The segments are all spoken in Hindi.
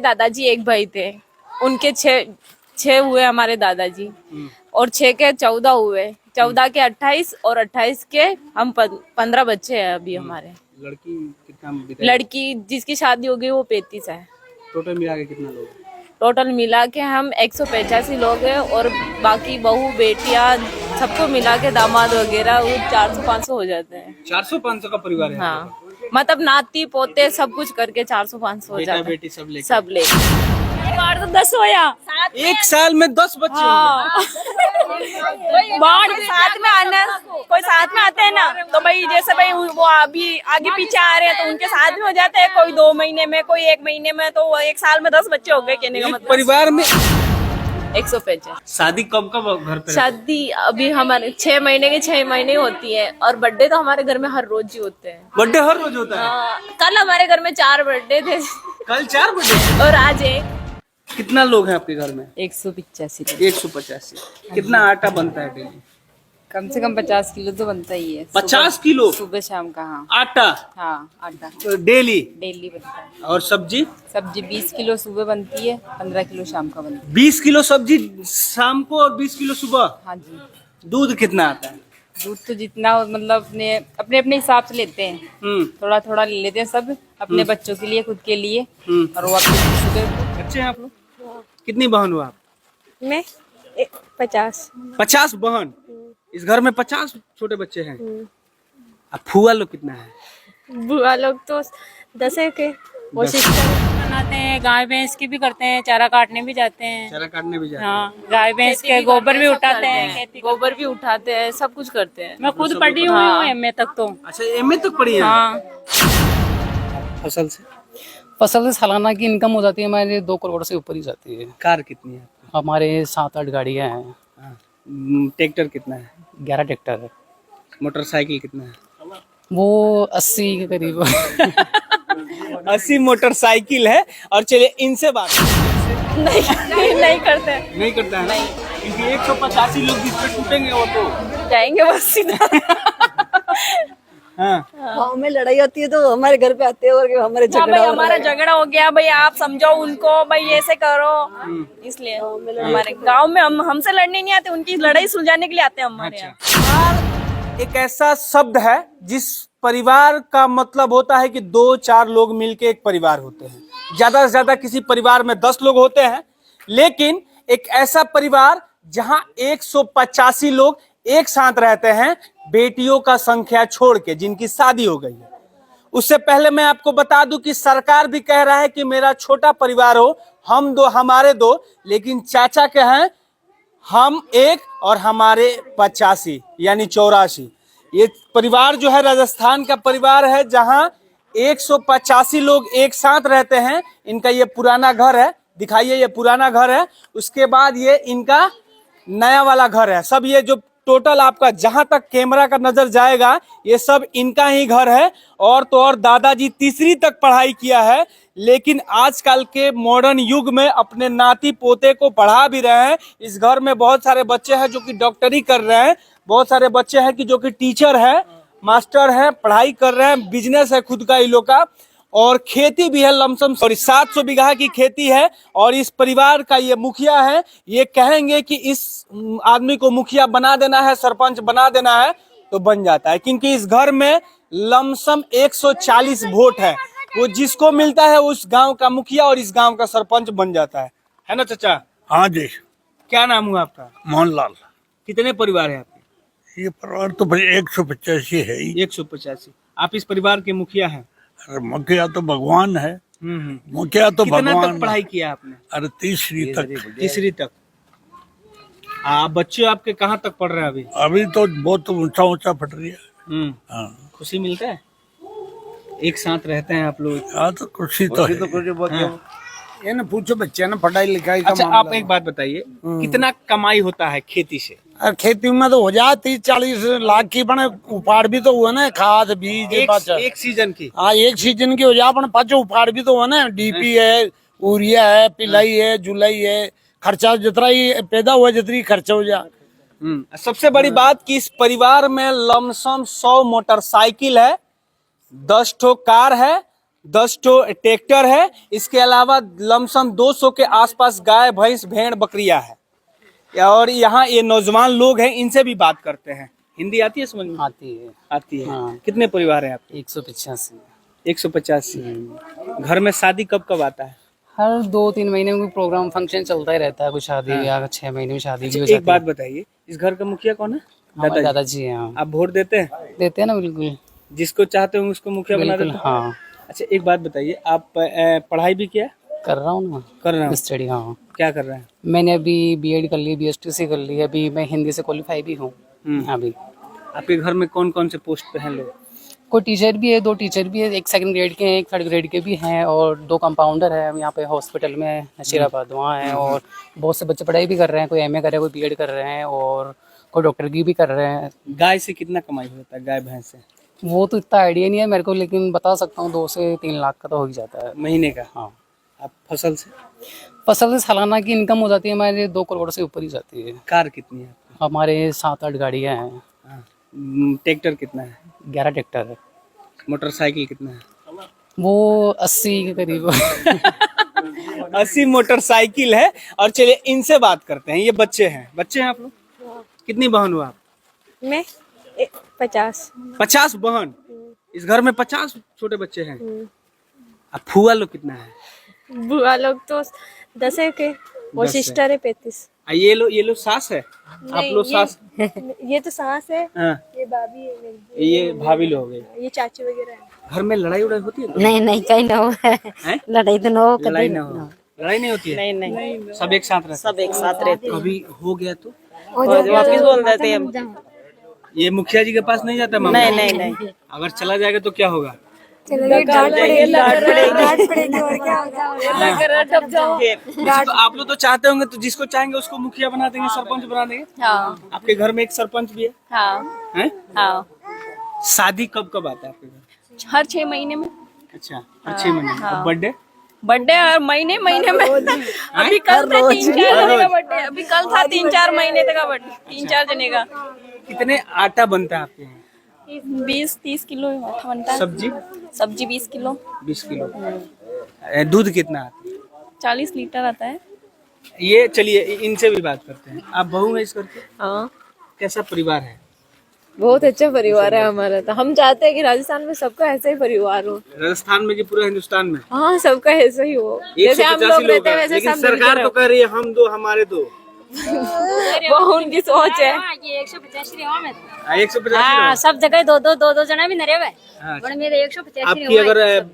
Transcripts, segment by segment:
दादाजी एक भाई थे, उनके छह हुए हमारे दादाजी, और 6 के 14 हुए, 14 के 28 और 28 के हम 15 बच्चे हैं अभी हमारे। लड़की कितना? लड़की जिसकी शादी हो गई वो 35 है। टोटल मिला के कितना लोग? टोटल मिला के हम 185 लोग हैं, और बाकी बहू बेटियां सबको मिला के दामाद वगैरह वो 400-500 हो जाते हैं। 400-500 का परिवार है? हाँ, मतलब नाती पोते सब कुछ करके 400-500 हो जाता है। बेटी सब ले बार तो 10 होया, एक साल में 10 बच्चे बाढ़ साथ में आना, कोई साथ में आते हैं ना, तो भाई जैसे भाई वो अभी आगे पीछे आ रहे हैं तो उनके साथ में हो जाते हैं, कोई 2 महीने में, कोई 1 महीने में, तो 1 साल में 10 बच्चे हो गए कहने का मतलब। परिवार में 150। शादी कब कब घर पे? शादी अभी हमारे 6 महीने की 6 महीने होती है, और बर्थडे तो हमारे घर में हर रोज ही होते हैं। बर्थडे हर रोज होता है? हाँ, कल हमारे घर में 4 बर्थडे थे। कल 4 बर्थडे और आज एक। कितना लोग हैं आपके घर में? 185। 185। कितना आटा बनता है डेली? कम से कम 50 किलो तो बनता ही है। 50 किलो सुबह शाम का? हाँ, आटा? हाँ आटा डेली डेली बनता है। और सब्जी? सब्जी 20 किलो सुबह बनती है, 15 किलो शाम का बनता 20 किलो सब्जी शाम को और 20 किलो सुबह? है। हाँ जी। दूध कितना आता है? दूध तो जितना हो, मतलब अपने अपने अपने हिसाब से लेते हैं, थोड़ा थोड़ा ले लेते हैं सब, अपने बच्चों के लिए, खुद के लिए, और वो अपने सुबह। अच्छे हैं आप लोग? कितनी बहन हो आप? मैं 50। 50 बहन? इस घर में 50 छोटे बच्चे हैं। अब फुआ लोग कितना है? बुआ लोग तो 10 के। वो बनाते हैं, गाय भैंस की भी करते हैं, चारा काटने भी जाते हैं। चारा काटने भी जाते हैं? हाँ, गाय भैंस के गोबर भी उठाते हैं, खेती गोबर भी उठाते हैं, सब कुछ करते हैं। मैं खुद पढ़ी हुई हूँ एमए तक तो। अच्छा, एमए तक पढ़ी है? हाँ। फसल से? फसल से सालाना की इनकम हो जाती है हमारे 2 करोड़ से ऊपर ही जाती है। कार कितनी है? हमारे 7-8 गाड़ियाँ हैं। ट्रैक्टर कितना है? 11 ट्रैक्टर है। मोटरसाइकिल कितना है? वो 80 के करीब। 80 मोटरसाइकिल है। और चलिए इनसे बात नहीं करते। नहीं करता है? नहीं, क्योंकि 185 लोग जिस पे टूटेंगे वो तो जाएंगे बस सीधा। हाँ। गाँव में लड़ाई होती है तो हमारे घर पे आते हैं और हमारे हाँ झगड़ा भाई, हमारा झगड़ा हो गया भाई, आप समझो उनको भाई, ऐसे करो, इसलिए हमारे गांव में हमसे लड़ने नहीं आते, उनकी लड़ाई सुलझाने के लिए आते हैं हमारे यहाँ। एक ऐसा शब्द है जिस परिवार का मतलब होता है कि 2-4 लोग मिलके एक परिवार होते हैं। ज्यादा से ज्यादा किसी परिवार में 10 लोग होते हैं, लेकिन एक ऐसा परिवार जहां 185 लोग एक साथ रहते हैं, बेटियों का संख्या छोड़ के, जिनकी शादी हो गई है। उससे पहले मैं आपको बता दूं कि सरकार भी कह रहा है कि मेरा छोटा परिवार हो, हम 2 हमारे 2, लेकिन चाचा के हैं हम 1 और हमारे 85 यानी 84। ये परिवार जो है राजस्थान का परिवार है, जहां 185 लोग एक साथ रहते हैं। इनका ये पुराना घर है, दिखाइए, ये पुराना घर है। उसके बाद ये इनका नया वाला घर है। सब ये जो टोटल आपका जहां तक कैमरा का नजर जाएगा, ये सब इनका ही घर है। और तो और दादाजी 3री तक पढ़ाई किया है, लेकिन आजकल के मॉडर्न युग में अपने नाती पोते को पढ़ा भी रहे हैं। इस घर में बहुत सारे बच्चे हैं जो कि डॉक्टरी कर रहे हैं, बहुत सारे बच्चे हैं कि जो कि टीचर है, मास्टर है, पढ़ाई कर रहे हैं, बिजनेस है खुद का इन लोग का, और खेती भी है लमसम 700 बीघा की खेती है। और इस परिवार का ये मुखिया है। ये कहेंगे कि इस आदमी को मुखिया बना देना है, सरपंच बना देना है, तो बन जाता है, क्योंकि इस घर में लमसम 140 वोट है। वो जिसको मिलता है उस गांव का मुखिया और इस गांव का सरपंच बन जाता है ना चाचा? हाँ जी। क्या नाम हुआ आपका? मोहनलाल। कितने परिवार है आपके? ये परिवार तो भाई 185 है ही। 185। आप इस परिवार के मुखिया हैं? अरे मुखिया तो भगवान है। मुखिया तो कितना भगवान तक पढ़ाई किया आपने? अरे 3री तक। 3री तक। बच्चे आपके कहाँ तक पढ़ रहे हैं अभी? अभी तो बहुत ऊंचा ऊंचा पढ़ रही है। हाँ। खुशी मिलता है? एक साथ रहते हैं आप लोग? हाँ, तो खुशी तो है। ये ना पूछो बच्चे ना पढ़ाई लिखाई का अच्छा, मामला आप एक बात बताइए, कितना कमाई होता है खेती से? और खेती में तो हो जाए 30-40 लाख की, बने उपाड़ भी तो हुआ ना, खाद बीज एक सीजन की? हाँ, एक सीजन की हो जाए, अपन पाँचों उपाड़ भी तो हुआ ना, डीपी है, यूरिया है, पिलाई है, जुलाई है, खर्चा जितना ही पैदा हुआ जितनी खर्चा हो जाए। सबसे बड़ी बात कि इस परिवार में लमसम 100 मोटरसाइकिल है, 10 ठो कार है, 10 ट्रैक्टर है, इसके अलावा लमसम 200 के आसपास गाय भैंस भेड़ बकरियां है। और यहाँ ये नौजवान लोग हैं, इनसे भी बात करते हैं। हिंदी आती है समझ में? आती है। आती है। हाँ। कितने परिवार हैं आपके? 185। 185। घर में शादी कब कब आता है? हर 2-3 महीने में कोई प्रोग्राम फंक्शन चलता ही रहता है, कुछ शादी ब्याह 6 महीने में शादी भी हो एक जाती बात है। बताइए, इस घर का मुखिया कौन है? हमारे दादाजी हैं। हाँ। आप वोट देते हैं? देते हैं ना, बिल्कुल जिसको चाहते हो उसको मुखिया बना बिल्कुल। देते हैं? हाँ, अच्छा एक बात बताइए, आप पढ़ाई भी किया? कर रहा हूँ ना, कर रहे हो? स्टडी। हाँ, क्या कर रहे हैं? मैंने अभी बीएड कर ली, BSTC कर ली, अभी मैं हिंदी से क्वालिफाई भी हूँ। अभी आपके घर में कौन कौन से पोस्ट पे हैं लोग? कोई टीचर भी है, 2 टीचर भी है, एक 2nd ग्रेड के हैं, एक 3rd ग्रेड के भी हैं, और 2 कंपाउंडर है यहाँ पे हॉस्पिटल में नशीराबाद वहाँ है। और बहुत से बच्चे पढ़ाई भी कर रहे हैं, कोई MA कर रहे हैं, कोई BEd कर रहे हैं, और कोई डॉक्टर की भी कर रहे हैं। गाय से कितना कमाई होता है, गाय भैंस से? वो तो इतना आइडिया नहीं है मेरे को, लेकिन बता सकता हूँ 2 से 3 लाख का तो हो ही जाता है महीने का। हाँ, आप फसल से? फसल से सालाना की इनकम हो जाती है हमारे 2 करोड़ से ऊपर ही जाती है। कार कितनी है आपकी? हमारे 7-8 गाड़ियाँ हैं। हाँ। ट्रैक्टर कितना है? 11 ट्रैक्टर है। मोटरसाइकिल कितना है? वो 80 के करीब 80 मोटरसाइकिल है। और चलिए इनसे बात करते हैं। ये बच्चे हैं आप लोग? कितनी बहन हो आप? मैं 50। 50 बहन? इस घर में 50 छोटे बच्चे हैं। अब फुआ लोग कितना है? बुआ लोग तो 10 है के, और 10 है। सिस्टर है 35। ये लोग सास है? आप लोग सास? ये तो सास है, हाँ। ये भाभी है मेरी, ये भाभी लोग हैं। ये चाची वगैरह है। घर में लड़ाई उड़ाई होती है? नहीं नहीं, कहीं ना हो, हैं? लड़ाई तो ना हो, लड़ाई ना हो? लड़ाई नहीं होती है? नहीं नहीं, सब एक साथ रहते हैं? सब एक साथ रहते हैं। कभी हो गया तो वापिस बोल देते हैं हम। ये मुखिया जी के पास नहीं जाता मामला? नहीं नहीं नहीं, अगर चला जाएगा तो क्या होगा? डांट पड़ेगी और क्या होगा। तो आप लोग तो चाहते होंगे, तो जिसको चाहेंगे उसको मुखिया बना देंगे, सरपंच बना देंगे। हाँ आपके घर में एक सरपंच भी है? हाँ हैं? हाँ, शादी कब कब आता है आपके घर? हर 6 महीने में। अच्छा, हर 6 महीने में। हाँ। और बर्थडे? बर्थडे हर महीने में। अभी कल था 3-4 जने का बर्थडे, अभी कल था 3-4 महीने तक का बर्थडे, 3-4 जने का। कितने आटा बनता है आपके यहाँ? 20-30 किलो आटा बनता है। सब्जी 20 किलो। 20 किलो। दूध कितना आता है? 40 लीटर आता है। ये चलिए इनसे भी बात करते हैं। आप बहू है इस घर के? हाँ, कैसा परिवार है? बहुत अच्छा परिवार है हमारा। तो हम चाहते हैं कि राजस्थान में सबका ऐसा ही परिवार हो। राजस्थान में कि पूरे हिंदुस्तान में? हाँ, सबका ऐसा ही हो, जैसे हम 185 लोग रहते हैं वैसे लेकिन सब सरकार तो कह रही है हम दो हमारे दो। वो उनकी सोच है। 150 सब जगह दो जना भी नरे हुए। हाँ। मेरे 150 आपकी अगर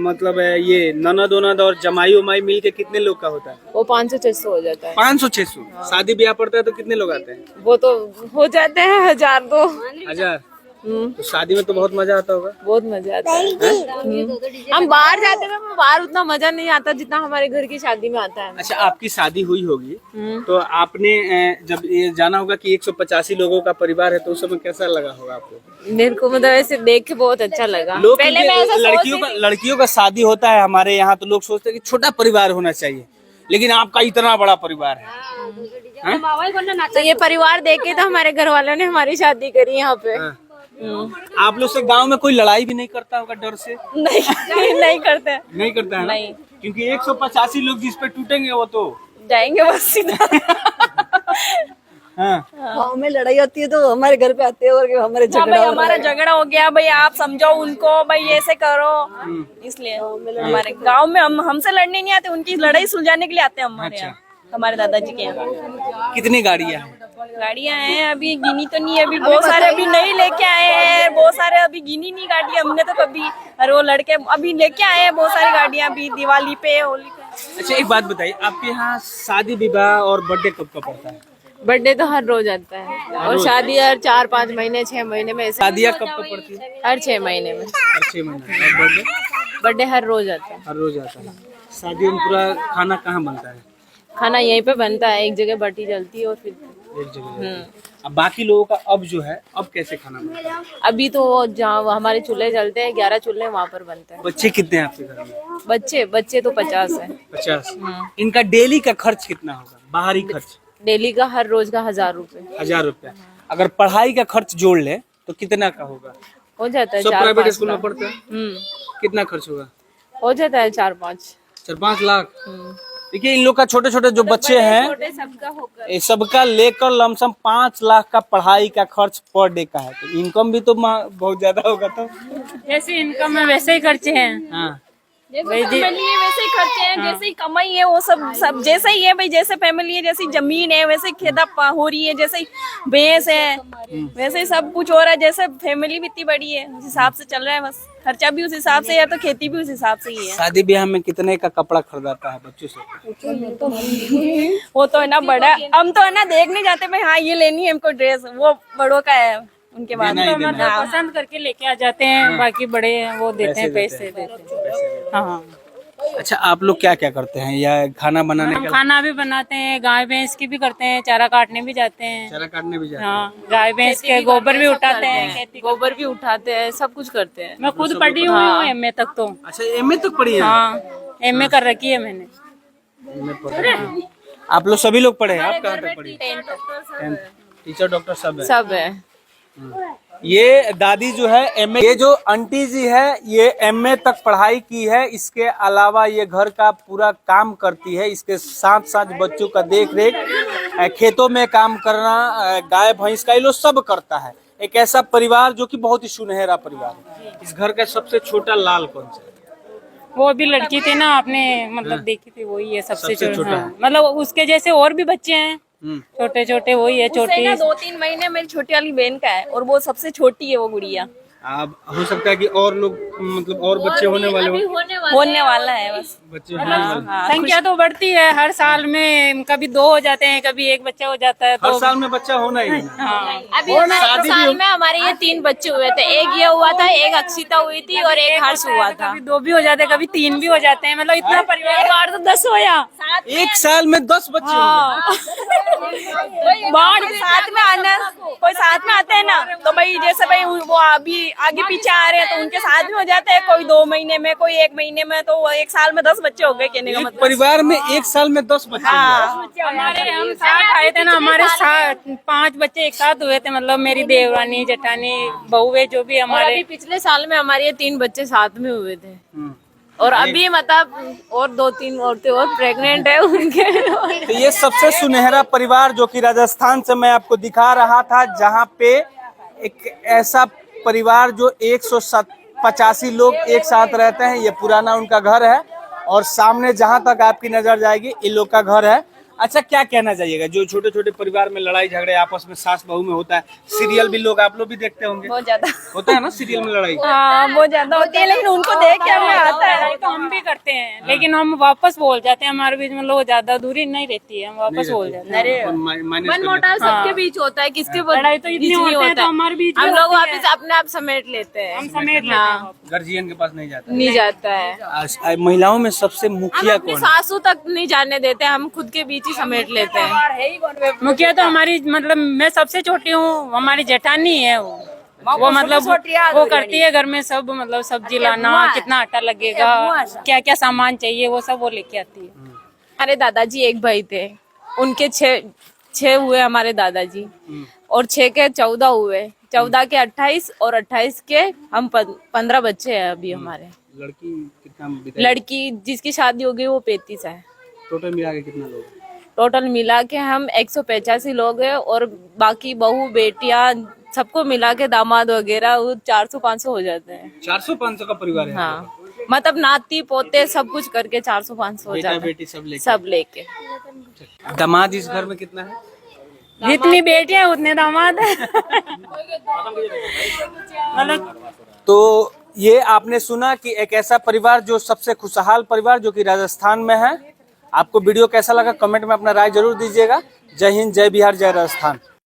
मतलब ये ननद ओनद और जमाई उमाई मिल के कितने लोग का होता है? वो 500-600 हो जाता है। 500-600। शादी ब्याह पड़ता है तो कितने लोग आते हैं? वो तो हो जाते हैं 1000-2 1000। तो शादी में तो बहुत मजा आता होगा। बहुत मजा आता है। हम बाहर जाते हैं, बाहर उतना मजा नहीं आता जितना हमारे घर की शादी में आता है। अच्छा, आपकी शादी हुई होगी तो आपने जब ये जाना होगा कि 185 लोगों का परिवार है, तो उस समय कैसा लगा होगा आपको? मेरे को मतलब ऐसे देख के बहुत अच्छा लगा। लोग पहले मैं ऐसा लड़कियों का शादी होता है हमारे यहाँ तो लोग सोचते हैं कि छोटा परिवार होना चाहिए, लेकिन आपका इतना बड़ा परिवार है। तो ये परिवार देख के तो हमारे घर वालों ने हमारी शादी करी यहाँ पे। आप लोग से गांव में कोई लड़ाई भी नहीं करता होगा डर से? नहीं करते। नहीं करता है ना? नहीं। क्योंकि 185 लोग जिस पे टूटेंगे वो तो जाएंगे बस सीधा। हाँ। गाँव में लड़ाई होती है तो हमारे घर पे आते हैं और हमारे हाँ झगड़ा भाई, हो हमारा झगड़ा हो गया भाई, आप समझाओ उनको भाई, ऐसे करो। इसलिए हमारे गांव में हमसे लड़ने नहीं आते, उनकी लड़ाई सुलझाने के लिए आते हैं हमारे यहाँ, हमारे दादाजी के यहाँ। कितनी गाड़ियाँ हैं? गाड़ियाँ हैं, अभी गिनी तो नहीं है, अभी बहुत सारे अभी नहीं लेके आए हैं, बहुत सारे अभी गिनी नहीं गाड़ियाँ हमने तो कभी। और वो लड़के अभी लेके आए हैं बहुत सारी गाड़ियाँ, अभी दिवाली पे होली पे। अच्छा एक बात बताइए, आपके यहाँ शादी विवाह और बर्थडे कब कब पड़ता है? बर्थडे तो हर रोज आता है, और शादी हर 4-5 महीने 6 महीने में। ऐसे शादियाँ कब कब पड़ती है? हर 6 महीने में। हर 6 महीने। और बर्थडे? बर्थडे हर रोज आता है। हर रोज आता है। शादी में पूरा खाना कहाँ बनता है? खाना यहीं पे बनता है, एक जगह बटी जलती है और फिर एक जगह। अब बाकी लोगों का अब जो है अब कैसे खाना बनता है? अभी तो जहाँ हमारे चूल्हे जलते हैं, 11 चूल्हे वहाँ पर बनते हैं। बच्चे कितने हैं आपके घर में? बच्चे तो 50 है। 50। इनका डेली का खर्च कितना होगा? बाहरी खर्च डेली का हर रोज का 1000 रुपए। 1000 रुपया। अगर पढ़ाई का खर्च जोड़ ले तो कितना का होगा? हो जाता है सब 4-5 प्राइवेट स्कूल में का। पढ़ते हैं। कितना खर्च होगा? हो जाता है 4-5। 4-5 लाख। देखिए इन लोग का छोटे छोटे जो बच्चे हैं सबका होकर ये सबका लेकर लमसम 5 लाख का पढ़ाई का खर्च पर डे का है। तो इनकम भी तो बहुत ज्यादा होगा। तो जैसे इनकम है वैसे ही खर्चे हैं। हाँ जैसे फैमिली है वैसे ही खर्चे हैं, जैसे ही कमाई है वो सब जैसे ही है भाई। जैसे फैमिली है, जैसी जमीन है, वैसे खेता हो रही है, जैसे ही भैंस है वैसे ही सब कुछ हो रहा है। जैसे फैमिली भी इतनी बड़ी है उस हिसाब से चल रहा है, बस खर्चा भी उस हिसाब से है तो खेती भी उस हिसाब से ही है। शादी ब्याह में कितने का कपड़ा खरीदाता है बच्चों से? वो तो है ना बड़ा, हम तो है ना देखने जाते भाई हाँ ये लेनी है हमको ड्रेस, वो बड़ों का है उनके बाद देना ही में। देना है। पसंद करके लेके आ जाते हैं, बाकी बड़े हैं वो देते हैं, पैसे देते हैं। हाँ, अच्छा आप लोग क्या क्या करते हैं या खाना बनाने हम का? खाना भी बनाते हैं, गाय भैंस की भी करते हैं, चारा काटने भी जाते हैं। चारा काटने भी जाते हैं? हाँ, गाय भैंस के गोबर भी उठाते हैं, खेती गोबर भी उठाते हैं, सब कुछ करते हैं। मैं खुद पढ़ी हुई हूँ एमए तक तो। अच्छा एमए तक पढ़ी है? हाँ, एमए कर रखी है मैंने। आप लोग सभी लोग पढ़े हैं? आप कहाँ तक पढ़ी? 10th। टीचर डॉक्टर सब है? सब है। ये दादी जो है एमए, ये जो आंटी जी है ये एमए तक पढ़ाई की है। इसके अलावा ये घर का पूरा काम करती है, इसके साथ साथ बच्चों का देख रेख, खेतों में काम करना, गाय भैंस का ये लोग सब करता है। एक ऐसा परिवार जो कि बहुत ही सुनहरा परिवार है। इस घर का सबसे छोटा लाल कौन सा है? वो अभी लड़की थी ना आपने मतलब देखी थी, वही है सबसे सबसे छोटा हाँ। मतलब उसके जैसे और भी बच्चे हैं छोटे छोटे, वही है छोटी। 2-3 महीने मेरी छोटी वाली बहन का है और वो सबसे छोटी है वो गुड़िया। अब हो सकता है कि और लोग मतलब और बच्चे होने वाले हो, होने वाला है बस। बच्चे होने वाले। संख्या तो बढ़ती है हर साल में, कभी 2 हो जाते हैं, कभी 1 बच्चा हो जाता है। हर तो साल में बच्चा होना ही है। हाँ, अभी हमारे साल में हमारे ये 3 बच्चे हुए थे, एक ये हुआ था, एक अक्षिता हुई थी और एक हर्ष हुआ था। कभी 2 भी हो जाते हैं, कभी 3 भी हो जाते हैं। मतलब इतना परिवार तो 10 होया। एक साल में 10 बच्चे बाढ़ साथ में आना, कोई साथ में आते हैं ना तो भाई जैसे भाई वो अभी आगे पीछे आ रहे हैं तो उनके साथ में हो जाते हैं। कोई 2 महीने में, कोई 1 महीने में, तो 1 साल में 10 बच्चे हो गए कहने का एक मतलब। परिवार में एक साल में 10 बच्चे हमारे हम साथ आए थे ना, हमारे साथ 5 बच्चे एक साथ हुए थे। मतलब मेरी देवरानी जेठानी बहुएं जो भी और हमारे। अभी पिछले साल में हमारे ये 3 बच्चे साथ में हुए थे। और अभी मतलब और 2-3 औरतें और प्रेग्नेंट है उनके। तो ये सबसे सुनहरा परिवार जो कि राजस्थान से मैं आपको दिखा रहा था, जहाँ पे एक ऐसा परिवार जो 185 लोग एक साथ रहते हैं। ये पुराना उनका घर है और सामने जहाँ तक आपकी नजर जाएगी इन लोग का घर है। अच्छा क्या कहना चाहिएगा जो छोटे छोटे परिवार में लड़ाई झगड़े आपस में सास बहू में होता है? सीरियल भी लोग आप लोग भी देखते होंगे? बहुत ज्यादा होता है ना सीरियल में लड़ाई? हाँ बहुत ज्यादा होती है, लेकिन उनको देख के हमें आता है। लड़ाई तो हम भी करते हैं, लेकिन हम वापस बोल जाते हैं। हमारे बीच में लोग ज्यादा दूरी नहीं रहती है, हम वापस बोल जाते हैं। मन मोटाव सबके बीच होता है, किसके लड़ाई तो इतनी होती है तो हमारे बीच में हम लोग होती है। वापस अपने आप समेट लेते हैं। हम समेट लेते हैं। गार्जियन के पास नहीं जाता। नहीं जाता है, महिलाओं में सबसे हम मुखिया अपनी कौन? सासू तक नहीं जाने देते, हम खुद के बीच ही समेट लेते हैं। मुखिया तो हमारी मतलब मैं सबसे छोटी हूँ, हमारी जेठानी है वो मतलब वो करती है घर में सब, मतलब सब्जी लाना, कितना आटा लगेगा, क्या क्या सामान चाहिए वो सब वो लेके आती है। हमारे दादाजी एक भाई थे, उनके 6 हुए हमारे दादाजी, और 6 के 14 हुए, 14 के 28 और 28 के हम 15 बच्चे हैं अभी हमारे। लड़की कितना? लड़की जिसकी शादी हो गई वो 35 है। टोटल मिला के कितना लोग? टोटल मिला के हम 185 लोग हैं, और बाकी बहू बेटियां सबको मिला के दामाद वगैरह 400-500 हो जाते हैं। 400-500 का परिवार है? हाँ, मतलब नाती पोते सब कुछ करके 400-500 हो जाता है, बेटी सब लेके। दामाद इस घर में कितना है? जितनी बेटियां उतने दामाद है। मतलब तो ये आपने सुना कि एक ऐसा परिवार जो सबसे खुशहाल परिवार जो कि राजस्थान में है। आपको वीडियो कैसा लगा कमेंट में अपना राय जरूर दीजिएगा। जय हिंद, जय बिहार, जय राजस्थान।